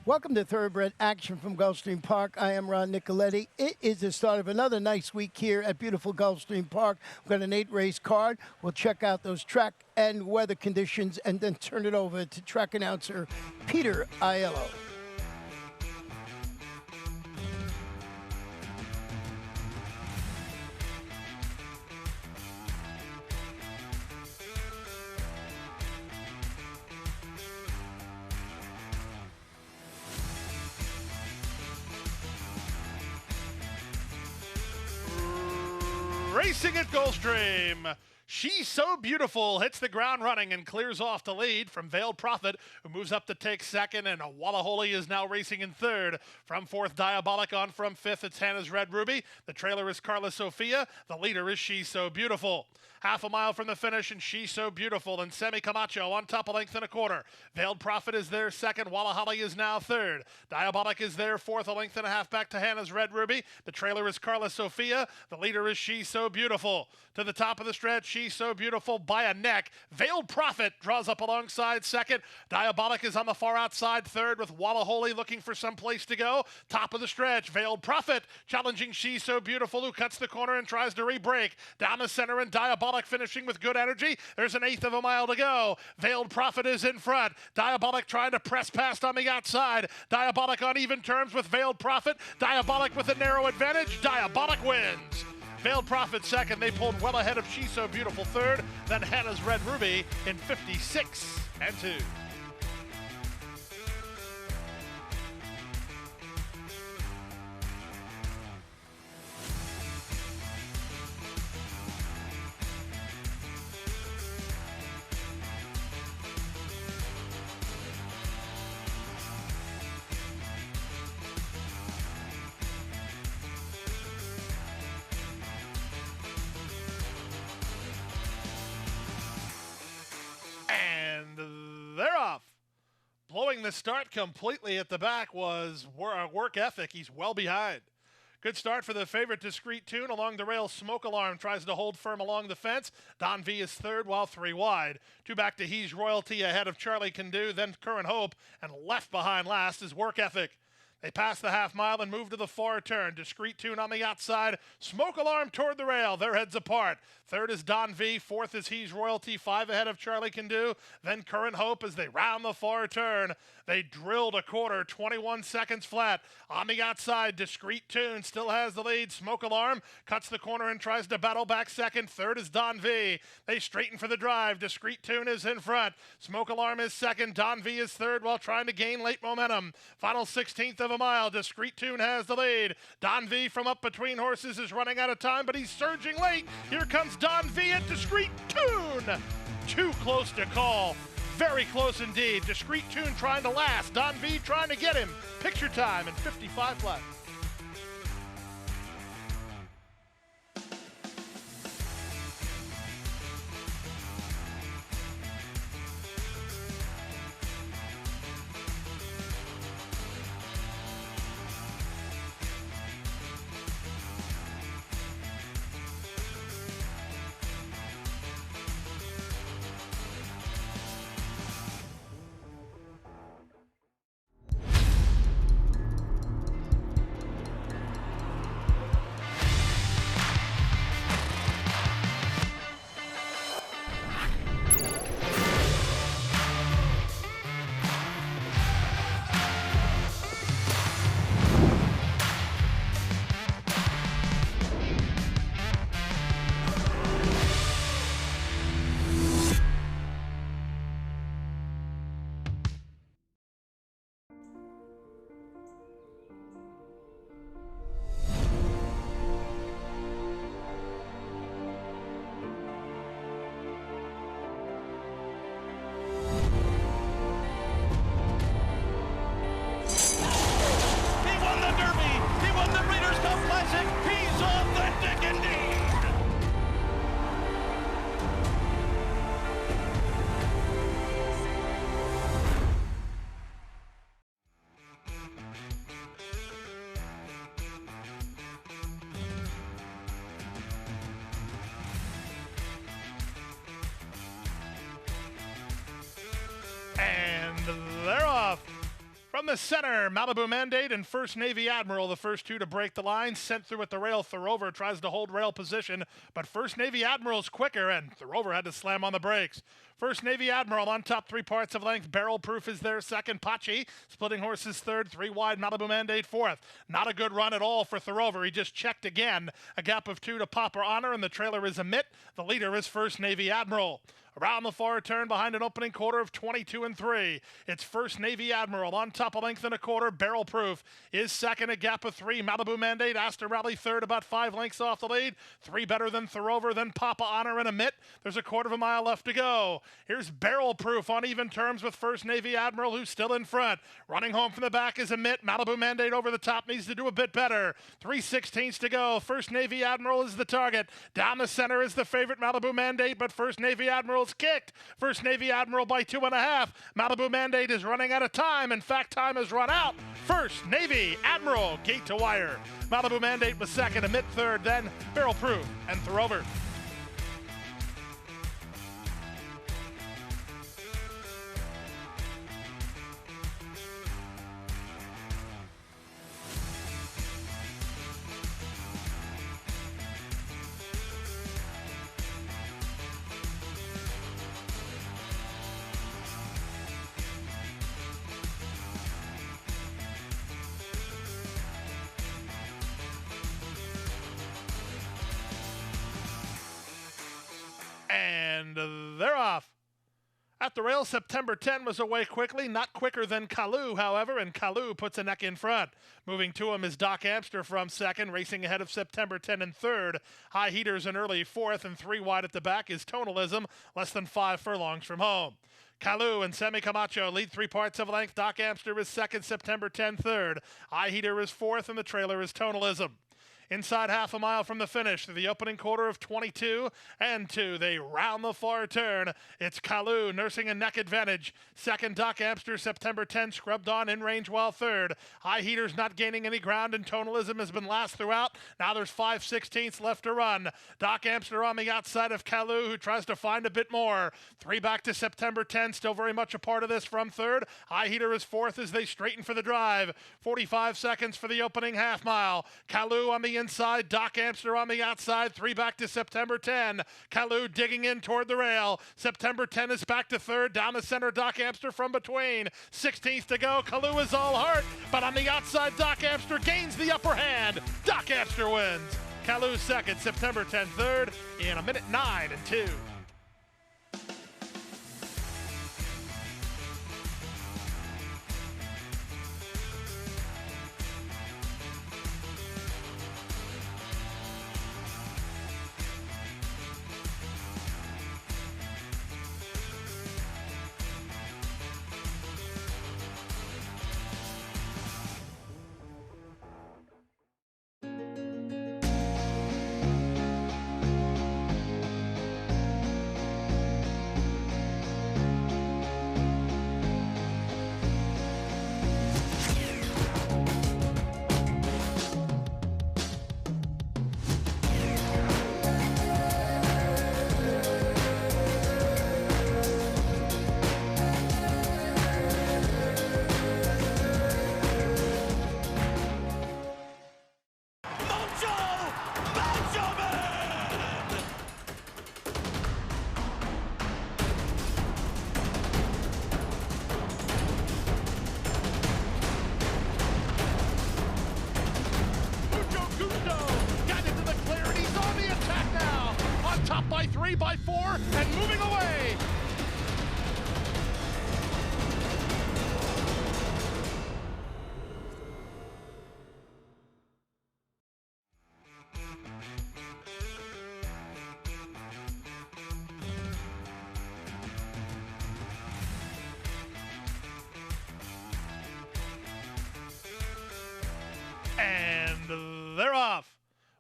Welcome to Thoroughbred Action from Gulfstream Park. I am Ron Nicoletti. It is the start of another nice week here at beautiful Gulfstream Park. We've got an 8-race card. We'll check out those track and weather conditions and then turn it over to track announcer Peter Aiello. Racing at Gulfstream. She's So Beautiful hits the ground running and clears off the lead from Veiled Prophet, who moves up to take second, and Walla Holy is now racing in third. From fourth, Diabolic on from fifth. It's Hannah's Red Ruby. The trailer is Carla Sofia. The leader is She's So Beautiful. Half a mile from the finish, and She's So Beautiful and Semi Camacho on top, a length and a quarter. Veiled Prophet is there second. Walla Holly is now third. Diabolic is there fourth, a length and a half back to Hannah's Red Ruby. The trailer is Carla Sofia. The leader is She's So Beautiful. To the top of the stretch, She's So Beautiful by a neck. Veiled Prophet draws up alongside second. Diabolic is on the far outside third, with Walla Holy looking for some place to go. Top of the stretch, Veiled Prophet challenging She's So Beautiful, who cuts the corner and tries to re-break. Down the center, and Diabolic finishing with good energy. There's an eighth of a mile to go. Veiled Prophet is in front. Diabolic trying to press past on the outside. Diabolic on even terms with Veiled Prophet. Diabolic with a narrow advantage. Diabolic wins. Veiled Prophet second. They pulled well ahead of She's So Beautiful third. Then Hannah's Red Ruby in 56 and 2. And they're off. Blowing the start completely at the back was work ethic. He's well behind. Good start for the favorite, Discreet Tune. Along the rail, Smoke Alarm tries to hold firm along the fence. Don V is third, while 3 wide. 2 back to He's Royalty ahead of Charlie Can Do, then Current Hope, and left behind last is Work Ethic. They pass the half mile and move to the far turn. Discreet Tune on the outside. Smoke Alarm toward the rail. Their heads apart. Third is Don V. Fourth is He's Royalty. 5 ahead of Charlie Can Do. Then Current Hope as they round the far turn. They drilled a quarter, 21 seconds flat. On the outside, Discreet Tune still has the lead. Smoke Alarm cuts the corner and tries to battle back second. Third is Don V. They straighten for the drive. Discreet Tune is in front. Smoke Alarm is second. Don V is third while trying to gain late momentum. Final 16th of a mile. Discreet Tune has the lead. Don V from up between horses is running out of time, but he's surging late. Here comes Don V and Discreet Tune. Too close to call. Very close indeed. Discreet Tune trying to last. Don V trying to get him. Picture time in 55 flat. Down the center, Malibu Mandate and First Navy Admiral, the first two to break the line. Sent through at the rail. Thoroughver tries to hold rail position, but First Navy Admiral's quicker, and Thoroughver had to slam on the brakes. First Navy Admiral on top, 3 parts of length. Barrel Proof is there second. Pachi, Splitting Horses third. 3 wide, Malibu Mandate fourth. Not a good run at all for Thoroughver. He just checked again. A gap of 2 to Popper Honor, and the trailer is Emit. The leader is First Navy Admiral. Around the far turn behind an opening quarter of 22 3. It's First Navy Admiral on top, a length and a quarter. Barrel Proof is second, a gap of 3. Malibu Mandate, Astor Rally third, about 5 lengths off the lead. 3 better than Thoroughver, then Papa Honor and Emit. There's a quarter of a mile left to go. Here's Barrel Proof on even terms with First Navy Admiral, who's still in front. Running home from the back is Emit. Malibu Mandate over the top, needs to do a bit better. 3/16 to go. First Navy Admiral is the target. Down the center is the favorite, Malibu Mandate, but First Navy Admiral's kicked. First Navy Admiral by 2.5. Malibu Mandate is running out of time. In fact, time has run out. First Navy Admiral, gate to wire. Malibu Mandate was second, Emit third, then Barrel Proof and Thoroughver. And they're off. At the rail, September 10 was away quickly, not quicker than Kalu, however, and Kalu puts a neck in front. Moving to him is Doc Amster from second, racing ahead of September 10 in third. High Heaters in early fourth, and 3 wide at the back is Tonalism, less than 5 furlongs from home. Kalu and Semi Camacho lead 3 parts of length. Doc Amster is second, September 10 third. High Heater is fourth, and the trailer is Tonalism. Inside half a mile from the finish, through the opening quarter of 22 2, they round the far turn. It's Kalu nursing a neck advantage. Second, Doc Amster, September 10, scrubbed on in range while third. High Heaters not gaining any ground, and Tonalism has been last throughout. Now there's 5/16 left to run. Doc Amster on the outside of Kalu, who tries to find a bit more. 3 back to September 10, still very much a part of this from third. High Heater is fourth as they straighten for the drive. 45 seconds for the opening half mile. Kalu on the inside, Doc Amster on the outside. 3 back to September 10. Kalu digging in toward the rail. September 10 is back to third. Down the center, Doc Amster from between. 16th to go. Kalu is all heart, but on the outside, Doc Amster gains the upper hand. Doc Amster wins. Kalu second, September 10 third in 1:09 2. By 3, by 4, and moving away. And they're off.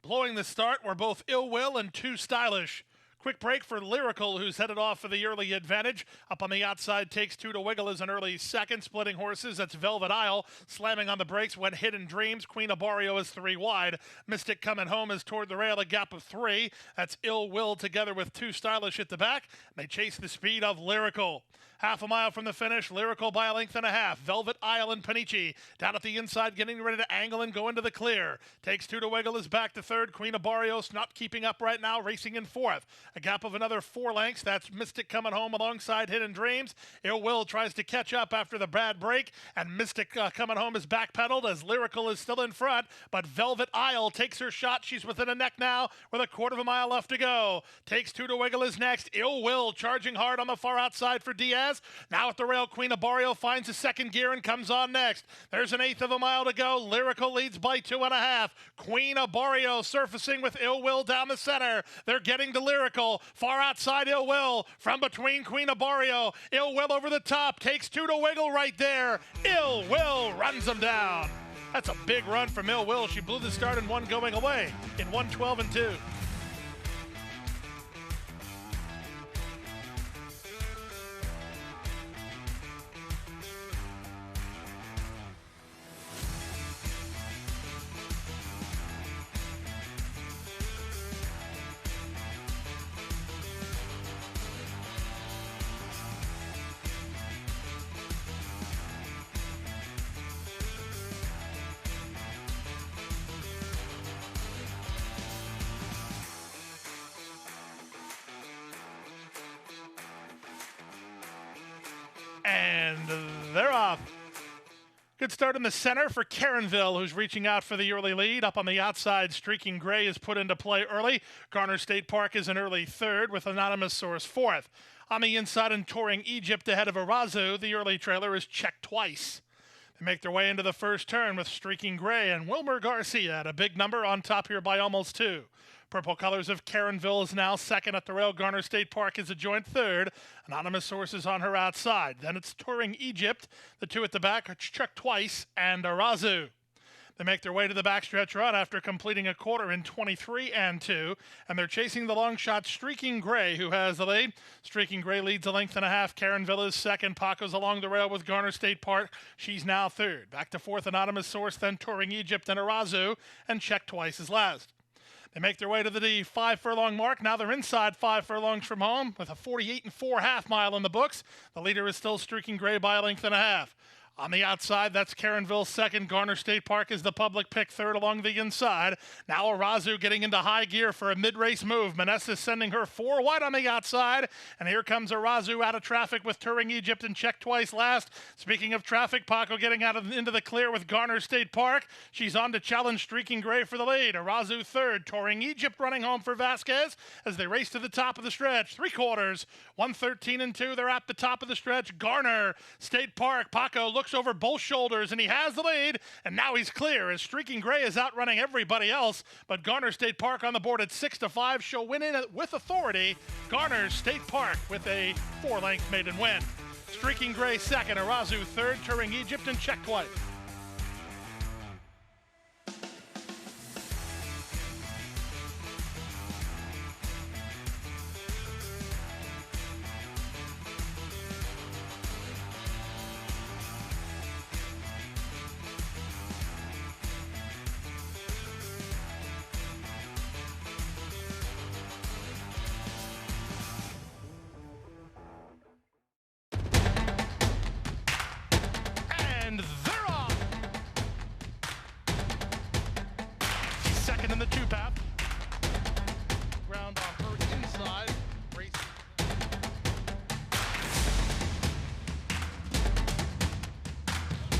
Blowing the start were both Ill Will and Too Stylish. Quick break for Lyrical, who's headed off for the early advantage. Up on the outside, takes 2 to Wiggle as an early second. Splitting horses, that's Velvet Isle. Slamming on the brakes when Hidden Dreams. Queen of Barrio is 3 wide. Mystic Coming Home is toward the rail, a gap of 3. That's Ill Will together with 2 Stylish at the back. They chase the speed of Lyrical. Half a mile from the finish, Lyrical by a length and a half. Velvet Isle and Panici down at the inside, getting ready to angle and go into the clear. Takes 2 to Wiggle, is back to third. Queen of Barrios not keeping up right now, racing in fourth. A gap of another 4 lengths. That's Mystic Coming Home alongside Hidden Dreams. Ill Will tries to catch up after the bad break, and Mystic Coming Home is backpedaled as Lyrical is still in front, but Velvet Isle takes her shot. She's within a neck now with a quarter of a mile left to go. Takes 2 to Wiggle is next. Ill Will charging hard on the far outside for Diaz. Now at the rail, Queen of Barrio finds a second gear and comes on next. There's an eighth of a mile to go. Lyrical leads by 2.5. Queen of Barrio surfacing with Ill Will down the center. They're getting to Lyrical. Far outside Ill Will. From between Queen of Barrio. Ill Will over the top. Takes 2 to Wiggle right there. Ill Will runs them down. That's a big run from Ill Will. She blew the start in 1 going away in 1:12 and 2. And they're off. Good start in the center for Caronville, who's reaching out for the early lead. Up on the outside, Streaking Gray is put into play early. Garner State Park is an early third with Anonymous Source fourth. On the inside and touring Egypt ahead of Arazu, the early trailer is Checked Twice. They make their way into the first turn with Streaking Gray and Wilmer Garcia at a big number on top here by almost 2. Purple Colors of Caronville is now second at the rail. Garner State Park is a joint third. Anonymous Sources on her outside. Then it's touring Egypt. The 2 at the back are Checked Twice and Arazu. They make their way to the backstretch run after completing a quarter in 23 and 2, and they're chasing the long shot Streaking Gray, who has the lead. Streaking Gray leads a length and a half. Caronville is second. Paco's along the rail with Garner State Park. She's now third. Back to fourth, Anonymous Source, then touring Egypt and Arazu, and Checked Twice is last. They make their way to the 5 furlong mark. Now they're inside 5 furlongs from home with a 48 and 4 half mile in the books. The leader is still Streaking Gray by a length and a half. On the outside, that's Caronville second. Garner State Park is the public pick third along the inside. Now Arazu getting into high gear for a mid-race move. Manessa sending her 4 wide on the outside. And here comes Arazu out of traffic with touring Egypt and Checked Twice last. Speaking of traffic, Paco getting into the clear with Garner State Park. She's on to challenge Streaking Gray for the lead. Arazu third. Touring Egypt running home for Vasquez as they race to the top of the stretch. 3/4, 1:13 and 2. They're at the top of the stretch. Garner State Park. Paco looks over both shoulders and he has the lead, and now he's clear as Streaking Gray is outrunning everybody else, but Garner State Park on the board at 6-5. She'll win in with authority. Garner State Park with a 4-length maiden win. Streaking Gray second, Arazu third, touring Egypt and Checked Twice. And they're off. She's second in the 2-path. Ground on her inside. Race.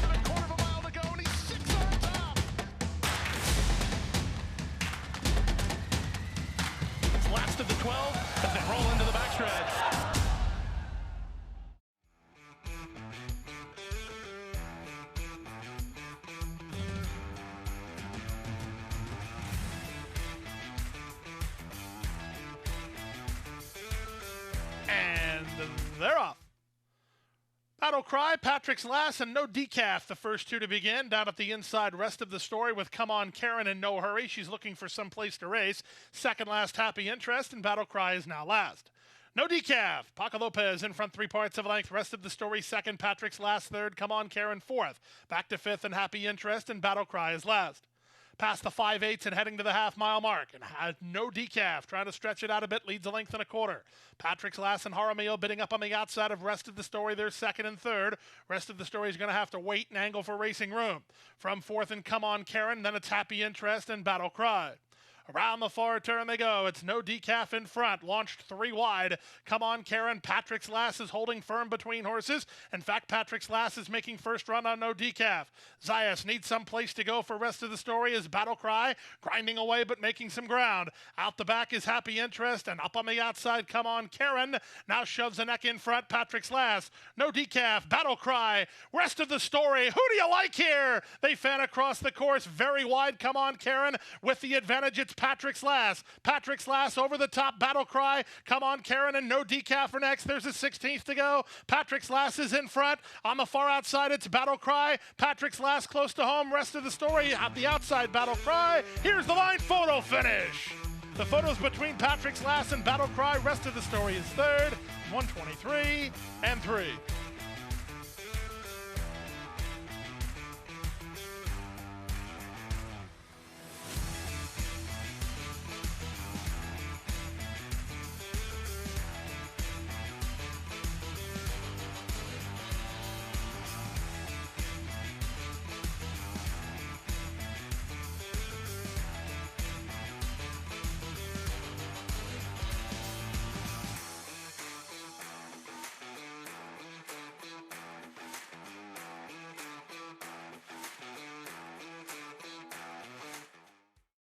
And a quarter of a mile to go, and he's 6 on top. It's last of the 12 as they roll into the backstretch. They're off. Battle Cry, Patrick's Last, and No Decaf, the first two to begin. Down at the inside, rest of the story with Come On Karen in No Hurry. She's looking for some place to race. Second last, Happy Interest, and Battle Cry is now last. No Decaf, Paco Lopez in front 3 parts of length. Rest of the story second, Patrick's Last third, Come On Karen fourth. Back to fifth and Happy Interest, and Battle Cry is last. Past the 5/8 and heading to the half-mile mark. And has No Decaf, trying to stretch it out a bit, leads a length and a quarter. Patrick's Last and Jaramillo bidding up on the outside of Rest of the Story. They're second and third. Rest of the Story is going to have to wait and angle for racing room. From fourth and Come On Karen, then it's Happy Interest and Battle Cry. Around the far turn they go. It's No Decaf in front. Launched 3 wide. Come On Karen. Patrick's Last is holding firm between horses. In fact, Patrick's Last is making first run on No Decaf. Zayas needs some place to go for Rest of the Story as Battle Cry. Grinding away but making some ground. Out the back is Happy Interest. And up on the outside, Come On Karen. Now shoves the neck in front. Patrick's Last. No Decaf. Battle Cry. Rest of the Story. Who do you like here? They fan across the course. Very wide. Come On Karen. With the advantage, it's Patrick's Last. Patrick's Last over the top. Battle Cry. Come On Karen and No Decaf for next. There's a 16th to go. Patrick's Last is in front. On the far outside, it's Battle Cry. Patrick's Last close to home. Rest of the story at the outside. Battle Cry. Here's the line photo finish. The photos between Patrick's Last and Battle Cry. Rest of the story is third. 123 and 3.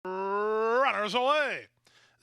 Runners away.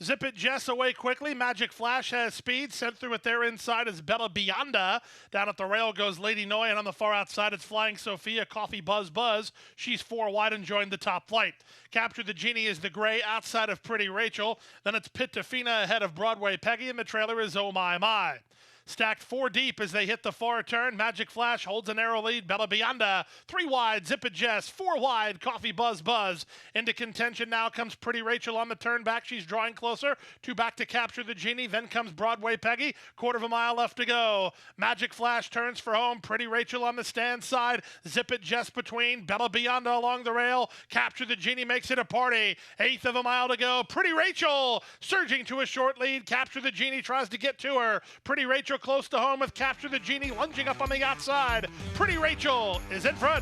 Zip It Jess away quickly. Magic Flash has speed. Sent through it there inside is Bella Bionda. Down at the rail goes Lady Noy, and on the far outside it's Flying Sophia. Coffee Buzz Buzz. She's 4 wide and joined the top flight. Capture the Genie is the gray outside of Pretty Rachel. Then it's Pit Tafina ahead of Broadway Peggy, and the trailer is Oh My My. Stacked 4 deep as they hit the far turn. Magic Flash holds a narrow lead. Bella Bionda, 3 wide. Zip It Jess, 4 wide. Coffee Buzz Buzz. Into contention now comes Pretty Rachel on the turn back. She's drawing closer. 2 back to Capture the Genie. Then comes Broadway Peggy. 1/4 mile left to go. Magic Flash turns for home. Pretty Rachel on the stand side. Zip It Jess between. Bella Bionda along the rail. Capture the Genie makes it a party. 1/8 of a mile to go. Pretty Rachel surging to a short lead. Capture the Genie tries to get to her. Pretty Rachel close to home with Capture the Genie lunging up on the outside. Pretty Rachel is in front.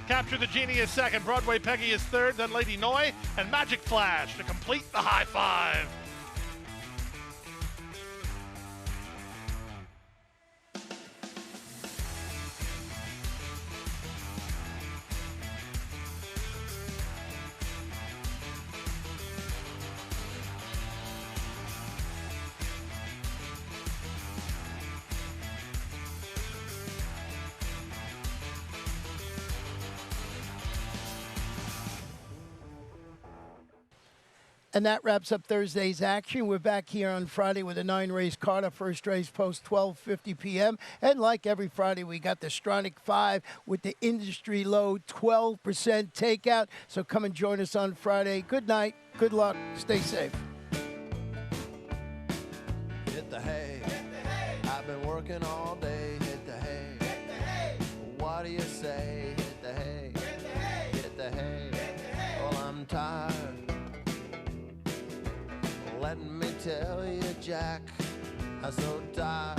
Capture the Genie is second. Broadway Peggy is third. Then Lady Noy and Magic Flash to complete the high five. And that wraps up Thursday's action. We're back here on Friday with a 9-race card. Our first race post 12:50 p.m. And like every Friday, we got the Stronach 5 with the industry low 12% takeout. So come and join us on Friday. Good night. Good luck. Stay safe. Hit the hay. I've been working all day. Hit the hay. What do you say? Hit the hay. Hit the hay. Well, I'm tired. Let me tell you, Jack, I'm so tired